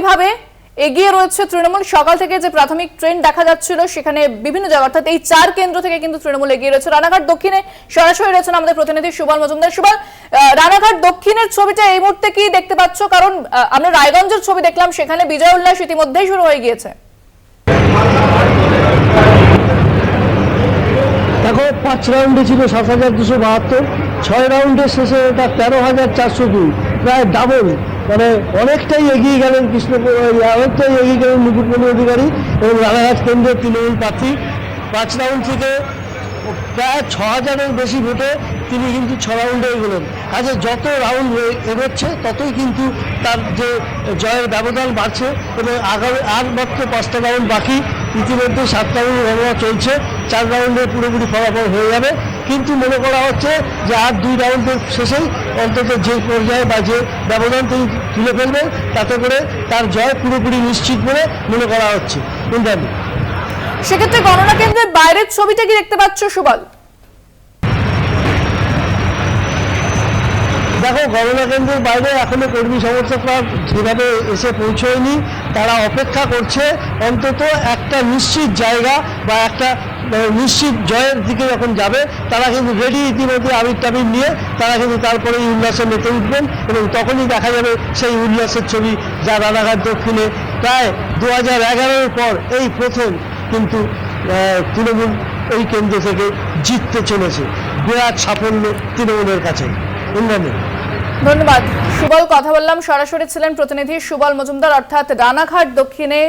কিভাবে এগিয়ে রয়েছে তৃণমূল? সকাল থেকে যে প্রাথমিক ট্রেন্ড দেখা যাচ্ছিল সেখানে বিভিন্ন জায়গা অর্থাৎ এই 4 কেন্দ্র থেকে কিন্তু তৃণমূল এগিয়ে রয়েছে। রানাঘাট দক্ষিণে সরাসরি রয়েছেন আমাদের প্রতিনিধি সুবল মজুমদার। সুবল, রানাঘাট দক্ষিণের ছবিটা এই মুহূর্তে কি দেখতে পাচ্ছ? কারণ আমরা রায়গঞ্জের ছবি দেখলাম, সেখানে বিজয় উল্লাস ইতিমধ্যেই শুরু হয়ে গিয়েছে। দেখো, 5 রাউন্ডে ছিল 7,272, 6 রাউন্ডের শেষে এটা 13,402, প্রায় ডাবল, মানে অনেকটাই এগিয়ে গেলেন অনেকটাই এগিয়ে গেলেন মুকুটমণি অধিকারী এবং রানাঘাট কেন্দ্রের তৃণমূল প্রার্থী। 5 রাউন্ড থেকে প্রায় 6,000-এর বেশি ভোটে তিনি কিন্তু 6 রাউন্ডে এগোলেন। কাজে যত রাউন্ড এগোচ্ছে ততই কিন্তু তার যে জয়ের ব্যবধান বাড়ছে এবং আগামী আর মাত্র 5টা রাউন্ড বাকি। ইতিমধ্যে 7 রাউন্ড গণনা চলছে, 4 রাউন্ডে পুরোপুরি ফলাফল হয়ে যাবে। কিন্তু মনে করা হচ্ছে যে আর 2 রাউন্ডের শেষেই অন্তত যে পর্যায়ে বা যে ব্যবধান তিনি তুলে ফেলবেন তাতে করে তার জয় পুরোপুরি নিশ্চিত বলে মনে করা হচ্ছে। ইন্দ্রাণী, সেক্ষেত্রে গণনা কেন্দ্রের বাইরের ছবিটা কি দেখতে পাচ্ছ সুবল? দেখো, গণনা কেন্দ্রের বাইরে এখনো কর্মী সমর্থকরা যেভাবে এসে পৌঁছয়নি, তারা অপেক্ষা করছে অন্তত একটা নিশ্চিত জায়গা বা একটা নিশ্চিত জয়ের দিকে যখন যাবে তারা কিন্তু রেডি ইতিমধ্যে আবির টাবির নিয়ে তারা কিন্তু তারপরে উল্লাসে মেতে উঠবেন এবং তখনই দেখা যাবে সেই উল্লাসের ছবি যা রানাঘাট দক্ষিণে প্রায় 2011-এর পর এই প্রথম কিন্তু তৃণমূল এই কেন্দ্র থেকে জিততে চলেছে। বিরাট সাফল্য তৃণমূলের কাছে। ধন্যবাদ সুবল। কথা বললাম, সরাসরি ছিলেন প্রতিনিধি সুবল মজুমদার, অর্থাৎ রানাঘাট দক্ষিণে